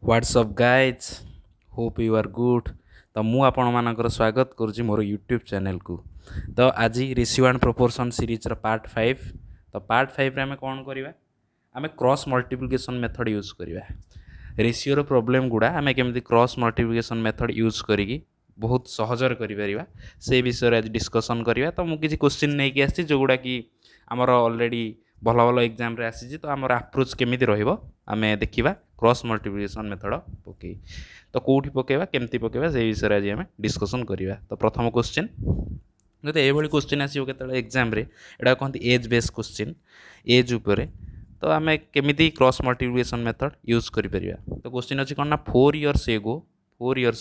WhatsApp guys hope you are good. तो मु आपण मानकर स्वागत करुँच मोर यूट्यूब चैनल को। तो आज ratio and proportion series part 5। तो पार्ट 5 आम कौन करवा आम क्रॉस मल्टीप्लिकेशन मेथड यूज करवा। रेशियोर प्रोब्लेम गुड़ा आम केमी क्रॉस मल्टीप्लिकेशन मेथड यूज करी बहुत सहजर कर से विषय आज डिस्कसन करवा। तो मुझे क्वेश्चन नहीं कि आसी जो गुड़ा कि आमर ऑलरेडी भल भल एग्जाम रे आसी तो आमर अप्रोच केमी रमें देखा क्रॉस मल्टीप्लिकेशन मेथड पकई। तो कौटी पकेबा केमती पकेबा से विषय आज आम डिस्कसन करवा। तो प्रथम क्वेश्चन जब ये क्वेश्चन आसो के एग्जाम रे एटा कहते एज बेस्ड क्वेश्चन एज उपरे। तो आम केमी क्रॉस मल्टीप्लिकेशन मेथड यूज कर। तो क्वेश्चन अच्छी कौन ना 4 years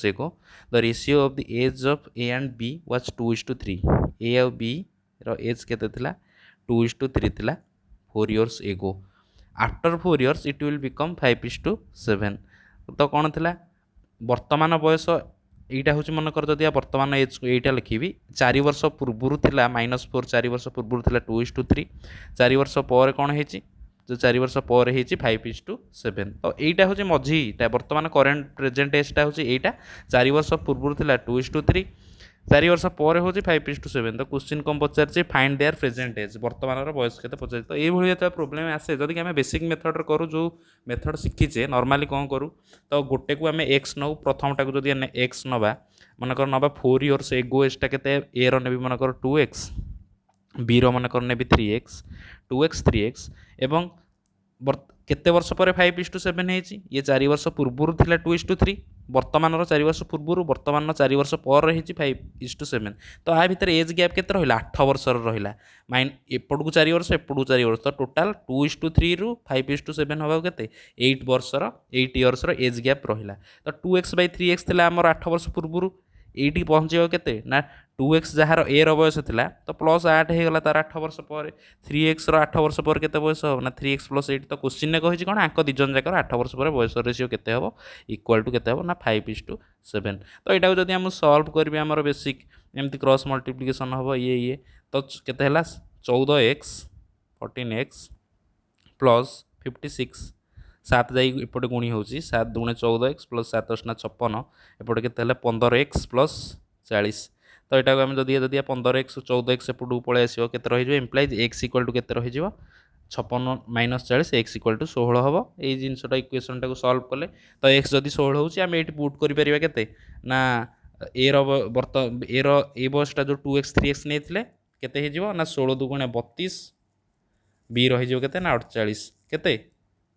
ago the ratio of the age of A and B was 2:3। A और बी रो एज केते थिला 2:3 थिला 4 years ago। After 4 years it will become 5:7। तो कौन थिला वर्तमान बयस এইটা হচ্ছে মনে কর যদি বর্তমান এজ এইটা লিখিবি 4 वर्ष पूर्व थिला -4 4 वर्ष पूर्व थिला 2:3 4 वर्ष पर कौन है जो 4 वर्ष पर है 5:7। तो এইটা হচ্ছে মঝিটা বর্তমান করেন্ট প্রেজেন্ট এজটা হচ্ছে এইটা 4 वर्ष पूर्व थिला 2:3 4 वर्ष पर हूँ 5:7। तो क्वेश्चन कौन पचार फाइंड देयर प्रेजेंट एज वर्तमान बयस के पचार। तो ये जो प्रोब्लेम आसे जदि आम बेसिक मेथड करूँ जो मेथड शिखीचे नॉर्मली कौन करूँ तो गोटे को आम एक्स नौ प्रथमटा को जब एक्स नवा मनकर नवा 4 years ago एजटा के ए री मनकर 2x बी मनकर ने 3x 2x 3x एवं केते वर्ष पर 5:7 है ये 4 वर्ष पूर्व थिला 2:3 वर्तमान 4 वर्ष पूर्व वर्तमान 4 वर्ष पर 5:7। तो आ भितर एज गैप केते रहिला 8 वर्ष रहिला माइन एपटू 4 वर्ष एपटू 4 वर्ष। तो टोटाल 2:3 रु 5:7 हवा केते 8 वर्षर 8 years एज गैप रहिला। तो 2x/3x थिला हमर 8 वर्ष पूर्व ये पहुँचे के ना 2x जार ए रयस था तो प्लस 8 होगा तार 8 वर्ष पर 3x 8 वर्ष पर के बयस हम ना 3x + 8। तो क्वेश्चन कही कौन आंक दिजन जाकर 8 वर्ष पर बयस रेशियो के इक्वाल टू के ना 5:7। तो यहाँ जब आम सल्व करेंगे आम बेसिक एमती क्रॉस मल्टीप्लिकेशन हम ये तो के 14x 14x + 56 7 जापटे गुणी हो 7 × 14x + 7 × 56 एपटे के 15x + 40। तो यहाँ आम जदि 15x 14x एपटू पलि आसो के इम्प्लाइज x इक्वल टू के 56 - 40 x इक्वल टू 16 हम ये जिनटा इक्वेशन टाक सल्व कले। तो x जदि 16 होची आम ये पुट कर ना ए बसटा जो 2x 3x नहीं केते ना 16 × 2 = 32 बी रही के ना 48 के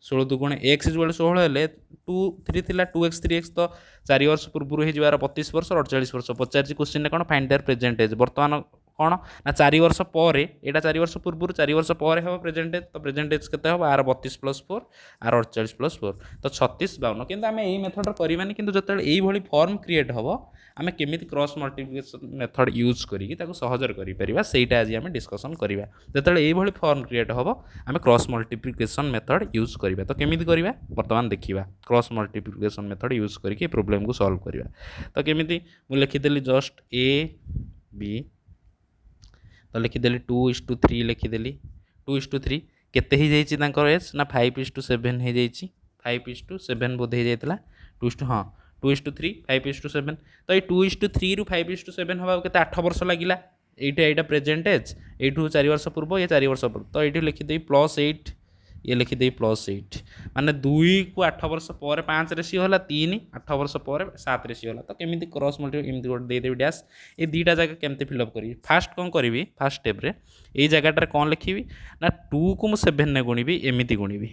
16 × 2 = x 16 हेले 2 3 थिला 2x 3x। तो 4 वर्ष पूर्व हो 32 वर्ष 48 वर्ष पचार क्वेश्चन कौन फाइंड देयर प्रेजेंट एज वर्तमान कौन ना 4 वर्ष पर यहाँ 4 वर्ष पूर्व 4 वर्ष पर हम प्रेजेंट एज। तो प्रेजेंट एज के आर 32 + 4 आर 48 + 4 तो 36 52। किंतु आम यही मेथड करवानी कि जो ये फॉर्म क्रिएट हम आम केमी क्रॉस मल्टीप्लिकेशन मेथड यूज करी सहजर करा आज आम डिस्कसन करवा। जो ये फॉर्म क्रिएट हम आम क्रॉस मल्टीप्लिकेशन मेथड यूज करवा। तो केमी करवा बर्तमान देखा क्रॉस मल्टीप्लिकेशन मेथड यूज करके प्रोब्लेम को सॉल्व करवा। तो केमी मुझे लिखिदेली जस्ट ए बी तो लिखिदेली 2:3 लिखिदेली 2:3 केते ही जाइए एज ना 5:7 हो जाइए 5:7 बोध हो जाता 2:3 5:7। तो ये 2:3 रु 5:7 हवा के 8 वर्ष लगिला यहाँ प्रेजेंट एज यू 4 वर्ष पूर्व ये 4 वर्ष पूर्व। तो ये लिखिदे +8 ये लिखिदे +8 माने 2 को 8 वर्ष पर 5 रेशियो है 3 8 वर्ष पर 7 रेशियो है। तो केमी क्रॉस मल्टीप्लिकेशन गोटे देदेवी डैश ये दुईटा जगह केमती फिलअप करी फास्ट कौन करी फास्ट स्टेप्रे ये जगह कौन लिखी ना 2 को मुझे 7 ने गुणिबी एमती गुणिबी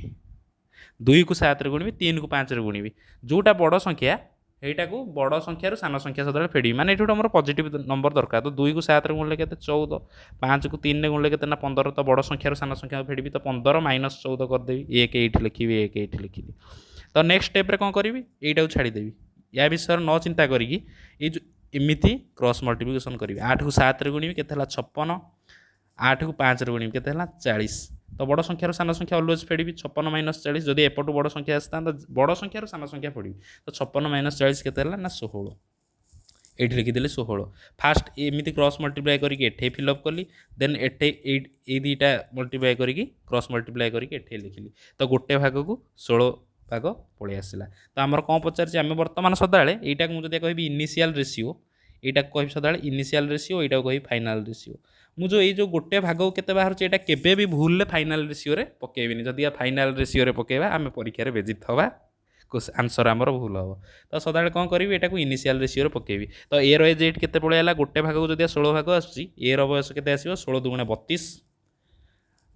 2 को 7 रे गुणिबी 3 को 5 रे गुणिबी जोटा बड़ संख्या এইটা বড় সংখ্যার সান সংখ্যা সদাବେଳେ ফেড়ি মানে এটি আমার পজিটিভ নম্বর দরকার। তো 2 को 7 রে গুণলে কেতে 14 5 को 3 রে গুণলে কেতে না 15। তো বড় সংখ্যার সান সংখ্যা ফেড়িবি তো 15 - 14 করদেবি 1 এইটি লিখিবি 1 এইটি লিখিবি। তো নেক্সট স্টেপ রে কোন করিবি এইটাও ছাড়ি দেবি या विषय न चिंता करिकी ये जो एमती क्रॉस मल्टीप्लिकेशन करी 8 को 7 रे गुणिबी केते 56 8 को 5 रे गुणिबी केते 40। तो बड़ संख्यार सान संख्या अलवेज फेड़ी 56 - 40 जदि एपटू बड़ संख्या आसता बड़ संख्यार सान संख्या फेड़ी तो 56 - 40 के ना 16 ये लिखिदेली 16। फास्ट एमती क्रॉस मल्टीप्लाई करके एठे फिलअप कली देन एठे ये दुईटा मल्टीप्लाई करके क्रॉस मल्टीप्लाई करके एठे लिखिली। तो गोटे भाग को 16 भाग पलि आसला। तो आमर कौन पचार आम बर्तमान सदाबे यहाँ मुझे कह इनिशियल रेशियो यहाँ कह सदाबे इनिशियल रेशियो यहाँ कह फाइनाल रेशियो मुझे ये जो गोटे भाग के बाहर यहाँ केवे भी भूल फाइनाल रेशियो पकेबी जदि फाइनाल रेशियो पकेबा आम परीक्षा बेजित हवा आंसर आमर भूल हम तो सदाबे कौन करी यहाँ इनिशियल रेशियो पकेबी। तो ए एज एट के पलैला गोटे भाग को जब 16 भाग आसी ए बयस के 16 दुगुणे 32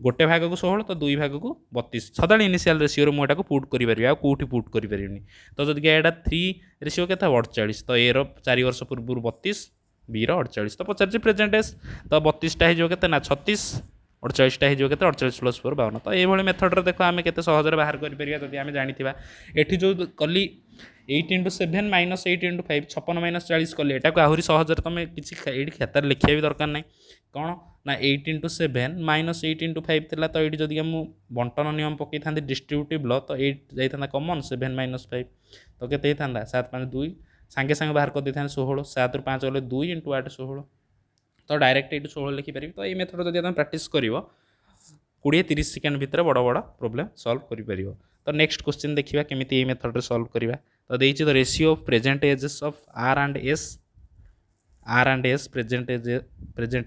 गोटे भाग को 16 तो दुई भाग को 32 सदा इनिशियल रेशियो मुझे पुट करें आ कौटी पुट करें। तो जब यहाँ 3 रेशियो के 48 तो ए 4 वर्ष पूर्व 32 बी 48 तो पचार प्रेजेंटेज तो 32टा हो ना 36 48टा हो 48 + 4 52 तो ये मेथड्रे देख आम के सहजरे बाहर करें जब आम जाना ये जो कली 8 × 7 - 8 × 5 56 - 40 कली यहाँ आहरी सहजरे तुम किसी खातार लिखा भी दरकार ना कौन ना 8 × 7 - 8 × 5 था तो ये जदि मुझे बंटन नियम पकई था डिस्ट्रीब्यूटिव लॉ तो 8 जाता कमन 7 - 5 तो के 7 5 2 सांगे सांगे बाहर कर देते 16 7 ରୁ 5 गले 2 × 8 16 तो डायरेक्ट ये 16 लिखिपारि। तो ये मेथड जब तुम प्राक्ट कर 20-30 सेकेंड भितर बड़ बड़ प्रोब्लेम सॉल्व कर। तो नेक्स्ट क्वेश्चन देखिए केमी ये मेथड सॉल्व करवा। तो देखिए the ratio of present ages of R and S present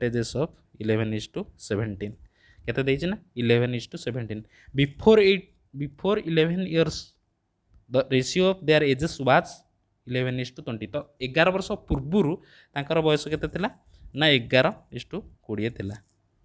ages of 11:17 केते देछि ना 11:17 before 11 years the ratio of their ages was 11:20 तो 11 वर्ष पूर्व तांकर बयस केते थिला ना 11:20 थिला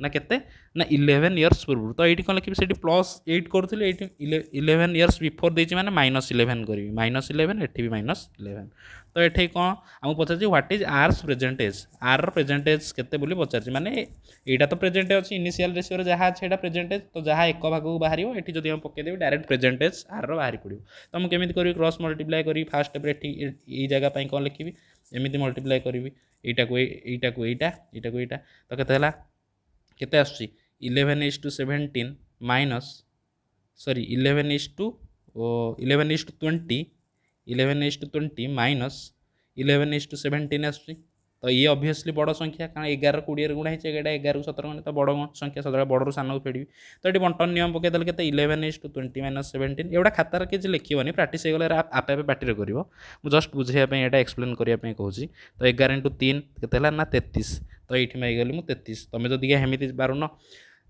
ना केते ना 11 इयर्स पूर्व। तो ये कौन लिखी से +8 करूँ 11 इयर्स बिफोर देती मैंने -11 करी -11 एटी भी -11 तो ये कौन आम पचार what is R's percentage R percentage केते बोली पचार माने यहाँ तो प्रेजेंट अच्छी इनिशियल रेशियो जहाँ अच्छे प्रेजेंटेज तो जहाँ एक भाग को बाहर ये जब हम पकईदेवी डायरेक्ट प्रेजेंटेज आर बाहर पड़ो तो मुझे केमी करी क्रॉस मल्टीप्लाई करी फास्ट ये जगह कौन लिखी एमती मल्टीप्लाई करी यहाँ को यहाँ तो केते केते आसुची 11:17 माइनस सॉरी 11:20 माइनस 11:17 आसुची तो ये ऑब्वियसली बड़ संख्या कारण 11 20 गुणा है 11 17 गुणा तो बड़ संख्या सदा बड़ सान को फेड़ी तो ये बंटन नियम पकईदे के 11:20 - 17 एवढा खातार किसी लिखनी प्राक्ट हो गले आपे आपे पार्टी कर जस्ट बुझाई यहाँ एक्सप्लेन करने कहूँ। तो 11 × 3 के ना 33 तो ये मारिगली मुझे 33 तुम जब हेमी पारुन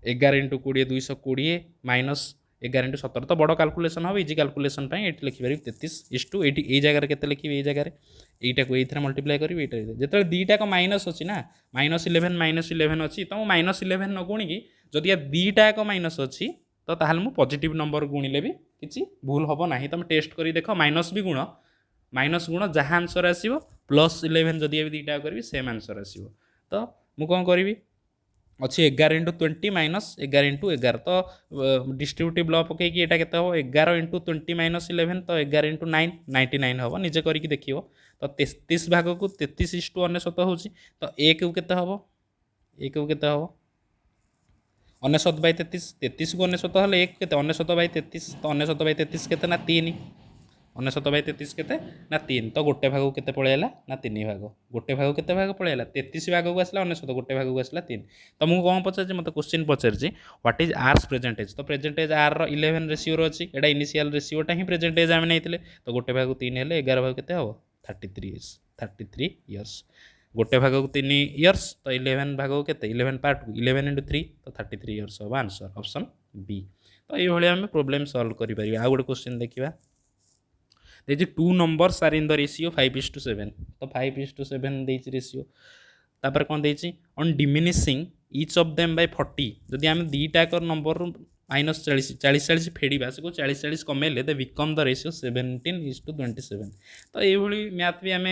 11 × 20 220 माइनस 11 × 17 तो बड़ कैलकुलेशन हम इजी कैलकुलेशन ये लिखिपारि 33 ये जगह के लिखी ये जगह यहाँ को ये मल्टीप्लाई करी जो दीटा माइनस अच्छी ना -11 अच्छी तो -11 न गुणिकी जदि दीटा माइनस अच्छी तो ताल मुझे पॉजिटिव नंबर गुणिले भी किसी भूल हम ना तुम टेस्ट कर देख माइनस भी गुण माइनस गुण जहाँ आंसर आसो +11 जदि दीटा करी सेम आंसर आसो तो मुझे कौन करी अच्छी 11 × 20 माइनस 11 × 11 तो डिस्ट्रीब्यूटिव लॉ पकई यहाँ के 11 × 20 - 11 तो 11 × 9 99 हम निजे करके देख तो 33 भाग को 33:99 हो तो एक केते हम एक केते हम 99/33 33 को 99 हेल्ले एक केते 99/33 तो 99/33 केते ना 3 99/33 केते ना 3 तो गोटे भाग केते पळेला ना 3 भाग गोटे भाग केते भाग पळेला 33 भाग को आसला 99 गोटे भाग को आसला 3 तो मुझे कौन पचार मत question Pachar what is R's percentage तो प्रेजेंटेज आर 11 रेशियो अच्छी एटा इनिशियल रेशियोटा ही प्रेजेंटेज आम नहीं तो गोटे भाग 3 हेल्ले 11 भाग केते हम 33 इयर्स गोटे भाग को 3 इयर्स तो 11 भाग को केते 11 पार्ट 11 × 3 तो 33 इयर्स हम आंसर ऑप्शन बी। तो ये आम प्रोब्लेम सॉल्व करें। आ गोटे क्वेश्चन देखा देखिए 2 numbers are in the ratio 5:7 तो 5:7 देछि रेशियो तापर कौन देछि on diminishing each of them by 40 जदि आम दीटा नंबर -40 40 फेड़ा से 40 कमेले दे बिकम द रेशियो 17:27 तो ये मैथ भी आम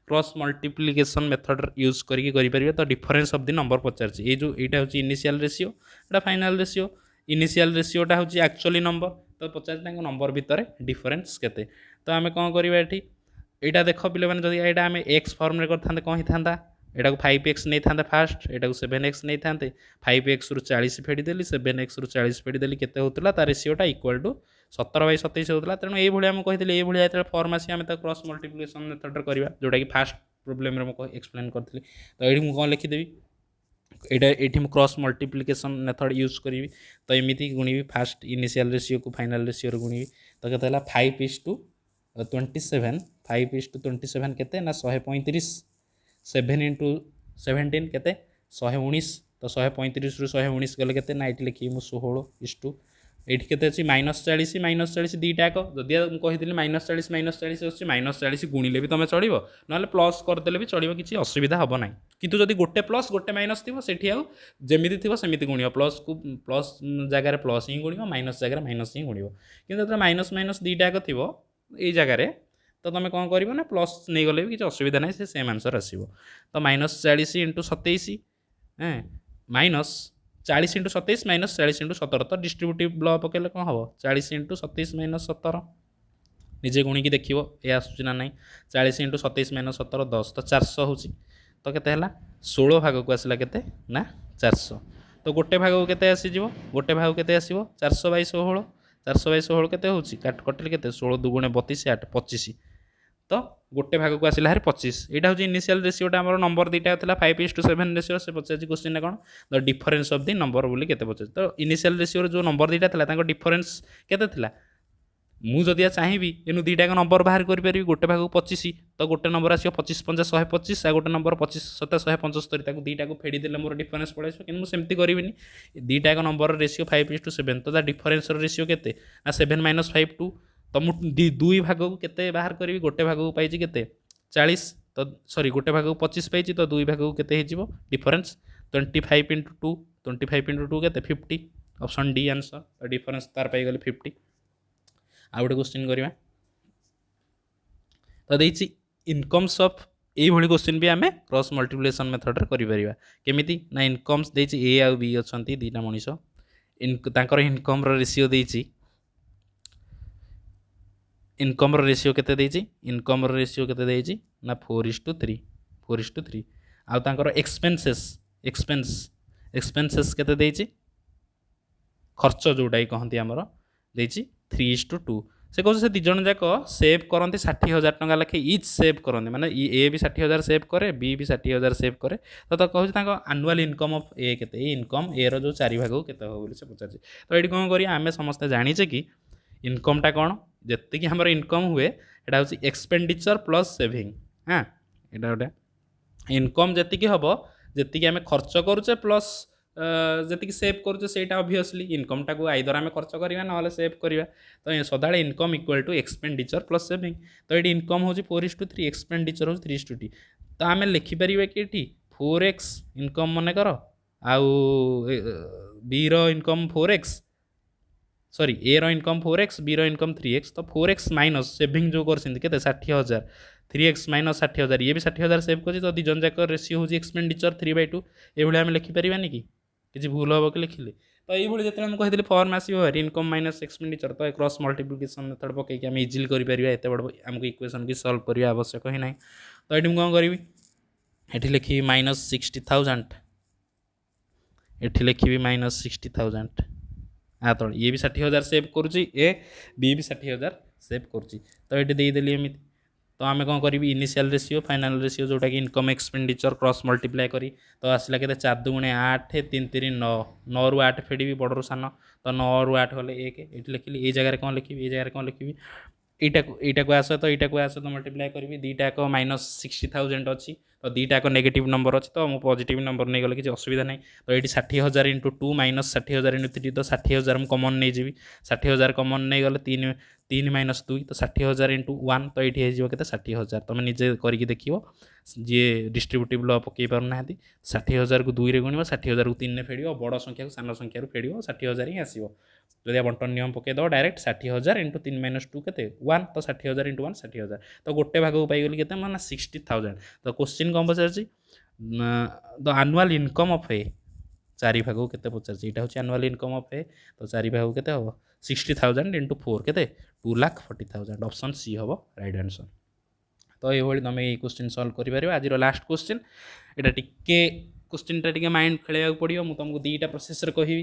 क्रॉस मल्टीप्लिकेशन मेथड यूज करें तो डिफरेंस ऑफ द नंबर पचार ये जो यहाँ हूँ इनिशियल रेशियो एटा फाइनल रेशियो इनिशियल रेशियोटा हूँ एक्चुअली नंबर तो पचार नंबर भितर डिफरेंस केते तो आम कौन करवा यहाँ देख पे मैंने जब यहाँ आम एक्स फर्म करते कौन होता यहाँ को 5x नहीं था फास्ट यहाँ को 7x नहीं था 5x ରୁ 40 फेड़देली 7x ରୁ 40 फेड़देली केते होता तार रेशियोटा इक्वाल टू 17/27 होता तेणु ये मुझे ये फर्म आसी आम क्रॉस मल्टीप्लिकेशन मेथड करवा जोटा कि फास्ट प्रोब्लेम मुझे एक्सप्लेन करी तो ये मुझे कौन लिखिदेवी ये क्रॉस मल्टीप्लिकेशन मेथड यूज करी तो एमती गुणी फास्ट इनिशियल रेशियो को फाइनल रेशियो गुणी तो केते हला 5:27 5:27 केते ना 135 7 × 17 केते 119 तो 135 ରୁ 119 गले केते ना एठी लिखी मु 16 एठी केते अछि -40 दीटा एक जदि मु कहिदिली -40 अछि -40 गुणिले भी तमे चलिबो नले प्लस कर देले भी चलिबो किछि असुविधा हबो नै किंतु जदि गोटे प्लस गोटे माइनस थिबो सेठी आउ जेमिति थिबो सेमिति गुणियो प्लस को प्लस जगह रे प्लस ही गुणियो माइनस जगह रे माइनस ही गुणियो किंतु जदि माइनस दीटा एक थिबो एई जगह रे तो तुम कौन कर ना प्लस नहीं गले भी किसी असुविधा ना से सेम आंसर आसो तो -40 × 27 -40 × 27 -40 × 17 तो डिस्ट्रीब्यूटिव ब्लॉ पकेले कौन हम 40 × 27 - 17 निजे गुणिकी देख ये आसूना ना 40 × 27 - 17 10 तो 400 हो तो केते 16 भाग को आसला केते ना 400 तो गोटे भाग को केते आसीजिवो गोटे भाग केते आसीबो 400/16 400/16 केते होची काट कटले केते 16 2 × 32 8 25 तो गोटे भाग को आसला 25 यहाँ हूँ इनिशियल रेसीोटा आम नंबर दुटा था 5:7 रेसीो से पचार क्वेश्चन कौन the difference of the number बोली केते पचार तो इनिशियल रेसीो जो नंबर दुटा था डिफरेन्स केते मु जदि चाहिए एनु दुटा नंबर बाहर करें गोटे भाग 25 तो गोटे नंबर आसो 25 5 125 आ गोटे नंबर 25 7 175 दुटा को फेड़ी देले मोर डिफरेन्स पड़े कि मुझे करी दुटा नंबर रेसीो 5:7 तो डिफरेन्स रेसीो केते 7 - 5 2 तो मुझे दुई भाग को केते बाहर करी गोटे भाग को पाई केते 40 तो सॉरी गोटे भाग को 25 पाई तो दुई भाग को केते हो डिफरेन्स 25 × 2 25 × 2 केते 50 ऑप्शन डी आंसर डिफरेन्स तार पाई गले 50 आ गोटे क्वेश्चन करवा तो देछि इनकम्स ऑफ यही भली क्वेश्चन भी आम क्रॉस मल्टीप्लिकेशन मेथड रे केमिति ना इनकम्स देछि ए आ बी अछंती दीटा मनीष तांकर इनकम रो रेशियो देछि इनकम रेशियो केते देछि इनकम रेशियो केते देछि ना 4:3 4:3 आ तांकर एक्सपेंसेस केते देछि खर्च जोडाई कहंती हमर देछि 3:2 से कह से दिजन जाक सेव करते 60,000 टका लेखे इच सेव करते माने ए भी 60,000 सेव करे बी भी 60,000 सेव करे तो कहूँ आनुआल इनकम ऑफ ए केते इनकम ए रो जो 4 भाग केते हो बोली से पचार तो ये कौन करिया आमे समस्ते जानिचे कि इनकमटा कौन जी आम इनकम हुए यहाँ हूँ एक्सपेंडिचर प्लस सेविंग हाँ यहाँ गोटे इनकम जी हम जी आम खर्च करुचे प्लस जी सेव करुचे से ऑब्वियसली इनकमटा को आइदर आम खर्च करवा ना सेव करवा तो सदा income equal to expenditure plus saving तो ये इनकम हूँ 4:3 एक्सपेंडिचर हूँ 3:2 तो आम लिखिपर कि ये 4x इनकम मन कर आउ बी रो इनकम 4x सॉरी ए रो इनकम 4x बी रो इनकम 3x तो 4x माइनस सेविंग जो कर 60,000 3x - 60,000 ये भी 60,000 सेव कर तो दिजन जाक रेसीो हूँ एक्सपेंडिचर 3/2 ये हम लिखिपारानी कि किसी भूल हम कि लिखिले तो ये जो मुझे कही फॉर्म आसो इनकम माइनस एक्सपेंडिचर तो क्रॉस मल्टीप्लिकेशन मेथड पकईकि आम इजिली करें एत बड़ आमको इक्वेशन की सल्व करने आवश्यक ही ना तो ये कौन करी ये लिखी -60,000 ये लिखी -60,000 हाँ तो ये भी 60,000 सेव करुच्ची ए बी भी 60,000 सेव करुच्ची तो ये देदेली एमती तो आम कौन करी इनिशियल रेशियो फाइनाल रेशियो जोटा कि इनकम एक्सपेंडिचर क्रॉस मल्टीप्लाई करी तो आसला के 4 × 2 = 8 3 × 3 = 9 9 ରୁ 8 फेड़ी बड़र सान तो 9 ରୁ 8 गले 1 ये लिखिली ये जगह कौन लिखी ये जगह कौन लिखी यहाँ को आस तो यहाँ को आस तो मल्टीप्लाई करी दुईटा -60,000 अच्छी तो दुईटा नेगेटिव नंबर अच्छी तो मुझे पॉजिटिव नंबर नहीं गले किसी असुविधा नहीं तो ये 60,000 × 2 - 60,000 × 3 तो 60,000 मुझे कमन नहीं जी 60,000 कमन नहीं गले 3 - 2 तो 60,000 × 1 तो ये हो 60,000 तुम निजे करके देख जी डिस्ट्रीब्यूटिव लॉ पकई पारना 60,000 को 2 रे गुणव 60,000 को 3 रे फेड़ बड़ संख्या को सान संख्या फेड़ 60,000 ही आसो जब बंटन नियम पकईदेव डायरेक्ट 60,000 × 3 - 2 के 1 तो 60,000 × 1 60,000 तो गोटे भाग को पाईगली के 60,000 तो क्वेश्चन कौन पचार द आनुआल इनकम ऑफ ए 4 भाग को केते पचार यहाँ हूँ आनुआल इनकम ऑफ ए तो 4 भाग को केते हम 60,000 × 4 के 2,40,000 ऑप्शन सी हम राइट आंसर तो ये तुम ये क्वेश्चन सॉल्व कर आज लास्ट क्वेश्चन यहाँ टिके क्वेश्चनटा टिके माइंड खेल पड़ो मुझे तुमको दुईटा प्रोसेस कहि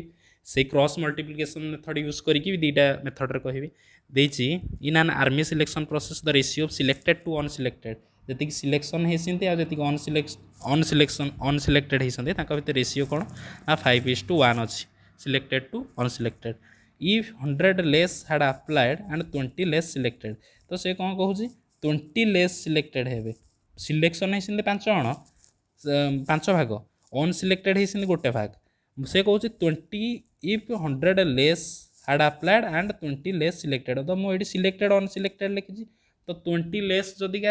से क्रॉस मल्टीप्लिकेशन मेथड यूज करके दुईटा मेथड रे कहि देछि in an army selection process the ratio of selected to unselected जी सिलेक्शन होती आ जी अनसिलेक्टेड होती रेशियो कौन ना 5:1 अच्छी selected to unselected if 100 less had applied and 20 less selected तो से कौन कहूँ 20 लेस सिलेक्टेड हे सिलेक्शन होती 5 जन 5 भाग अनसिलेक्टेड होती गोटे भाग से कौन 20 if 100 less had applied and 20 less selected तो मुझे सिलेक्टेड अनसिलेक्टेड लिखी तो 20 लेस जदि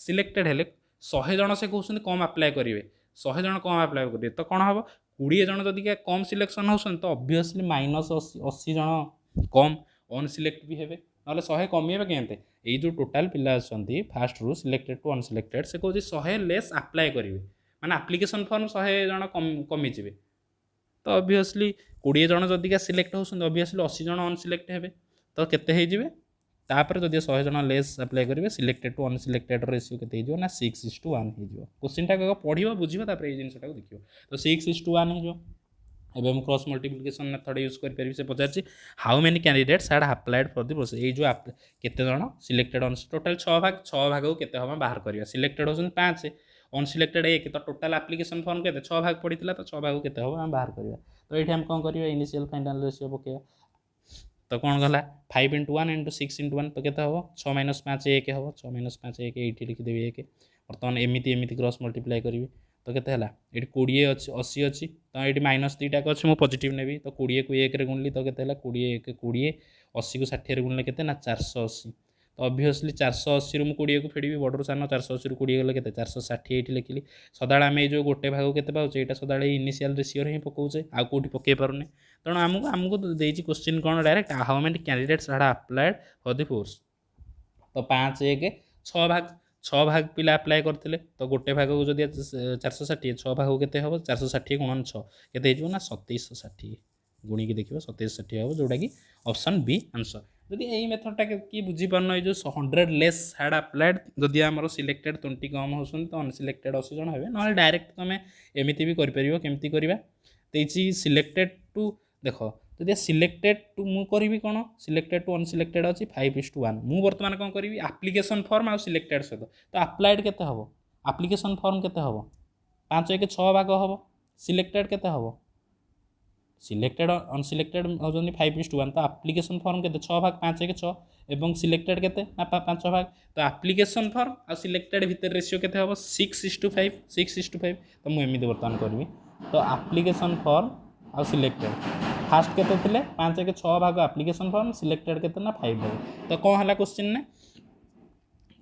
सिलेक्टेड हेले 100 जन से कहते कम अप्लाई करेंगे 100 जन कम अप्लाई करेंगे तो कौन हम 20 जन जदि कम सिलेक्शन हो तो ऑब्वियसली -80 जन कम अनसिलेक्ट भी हे ना 100 कमे केमते ये जो टोटाल पिला अच्छा फास्ट रु सिलेक्टेड टू अनसिलेक्टेड से कौन 100 लेस अप्लाई करेंगे माने एप्लिकेशन फॉर्म 100 जन कमिजे तो ऑब्वियसली 20 जन जदि सिलेक्ट होती ऑब्वियसली 80 जन अनसिलेक्ट हे तो केते तापर जब 100 जन लेस अप्लाई करेंगे सिलेक्टेड टू अनसिलेक्टेड रेशियो के ना 6:1 हो क्वेश्चन टा पढ़ो बुझे ये जिनटा देखिए तो 6:1 हो एवं क्रॉस मल्टीप्लिकेशन मेथड यूज कर से पचार how many candidates had applied for the process ये जो केते जन सिलेक्टेड टोटाल 6 भाग को केते हम बाहर करवा सिलेक्टेड होसन 5 अनसिलेक्टेड 1 तो टोटाल एप्लिकेशन फॉर्म के 6 भाग पड़ता तो 6 भाग को केते हम बाहर करवा तो ये हम कौन करवा इनिशियल फाइनल रेशियो पकेवा तो कौन गला 5 × 1 × 6 × 1 तो केते हम 6 - 5 1 हम 6 - 5 1 ये लिखिदेवी 1 बर्तमान एमती क्रॉस मल्टीप्लाई करी तो केते हला ये 20 अच्छी 80 अच्छी तो ये -2टा अच्छी मुझे पॉजिटिव नेबी तो 20 को 1 गुणली तो केते 20 1 20 80 को 60 गुणले केते ना 480 तो ऑब्वियसली 480 रु 20 को फेड़ी बड़ू सान 480 रु 20 गले केते 460 ये लिखिली सदा आम जो गोटे भाग केते पाचे यहाँ सदा इनिशियल रेशियो हिं पकाचे आउ कौटी पकई पारे तेणु आमको देती क्वेश्चन कौन direct how many candidates had applied for the force तो 5 1 6 भाग पिला अप्लाई करते तो गोटे भाग को जब 460 6 भाग को केते हम 460 × 6 केते ना 2760 गुणिकी देखिए 2760 हम जोटा कि ऑप्शन बी आंसर जदि यही मेथडटा कि बुझीपारन ये जो 100 लेस हैड अप्लाइड जदि आमर सिलेक्टेड 20 कम हो तो अनसिलेक्टेड 80 जन हे ना डायरेक्ट तुम एमती भी करमती करवा तो सिलेक्टेड टू देख जदि सिलेक्टेड टू मु करी कौन सिलेक्टेड टू अनसिलेक्टेड अच्छी 5:1 मु बर्तमान कौन करी एप्लिकेशन फॉर्म आ सिलेक्टेड सहित तो अप्लाइड केते हम एप्लिकेशन फॉर्म केते हम 5 1 6 भाग हम सिलेक्टेड केते हम सिलेक्टेड अनसिलेक्टेड होती 5:1 तो एप्लिकेशन फॉर्म के 6 भाग 5 1 6 एवं सिलेक्टेड के 5 भाग तो एप्लिकेशन फॉर्म आ सिलेक्टेड भितर रेशियो के हम 6:5 6:5 तो मुझे बर्तमान करी तो एप्लिकेशन फॉर्म आ सिलेक्टेड फास्ट के 5 1 6 भाग एप्लिकेशन फॉर्म सिलेक्टेड के ना 5 भाग तो कौन है क्वेश्चन ने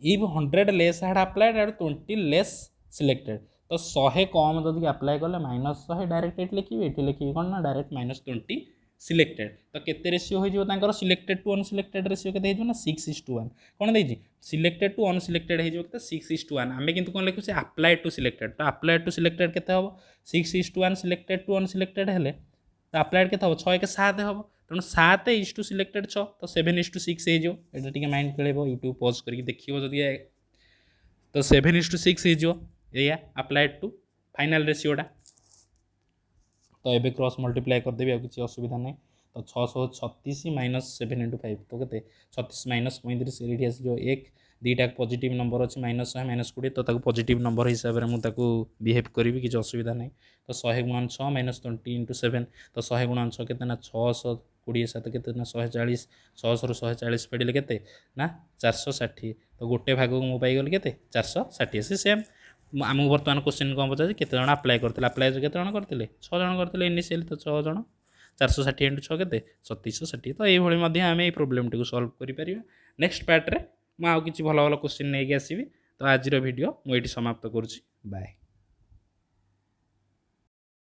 if 100 less had applied and 20 less selected तो 100 कम जब अप्लाई कले -100 डायरेक्ट ये लिखी ये लिखी कौन ना डायरेक्ट -20 सिलेक्टेड तो केते रेशियो हो सिलेक्टेड टू अनसिलेक्टेड रेशियो के ना 6:1 कौन देखिए सिलेक्टेड टू अनसिलेक्टेड हो 6:1 आम कि कौन लिखुचे अप्लाइड टू सिलेक्टेड तो अप्लाइड टू सिलेक्टेड के 6:1 सिलेक्टेड टू अनसिलेक्टेड हेले तो अप्लाइड के 6 1 7 हम तेणु 7 सिलेक्टेड 6 तो 7:6 हो माइंड खेल यूट्यूब पॉज करके देखिए जदि तो 7:6 हो या अप्लाइड टू फाइनल रेशियोटा तो ये क्रॉस मल्टीप्लाई करदेवी आ किसी असुविधा नहीं तो 636 - 7 × 5 तो के 36 - 35 ये आसो 1 2टा पॉजिटिव नंबर अच्छे -100 -20 तो पॉजिटिव नंबर हिसाब से मुझे बिहेव करी किसी असुविधा नहीं तो 100 × 6 -20 × 7 तो 100 × 6 के 620 7 के 140 600 ରୁ 140 फेड़े के ना 460 तो गोटे भाग को मुझे पाईगल के 460 से सेम आमको बर्तमान क्वेश्चन कौन पचार केते जन अप्लाई करते अप्लाई केते जन करते 6 जन करते इनिशियल तो 6 जन 460 × 6 के 3760 तो ये आम ये प्रोब्लेम टी सल्व कर नेक्स्ट पार्ट रे मुझे किसी भल भल क्वेश्चन नहीं आसवि तो आज वीडियो मुझे समाप्त करुँच बाय।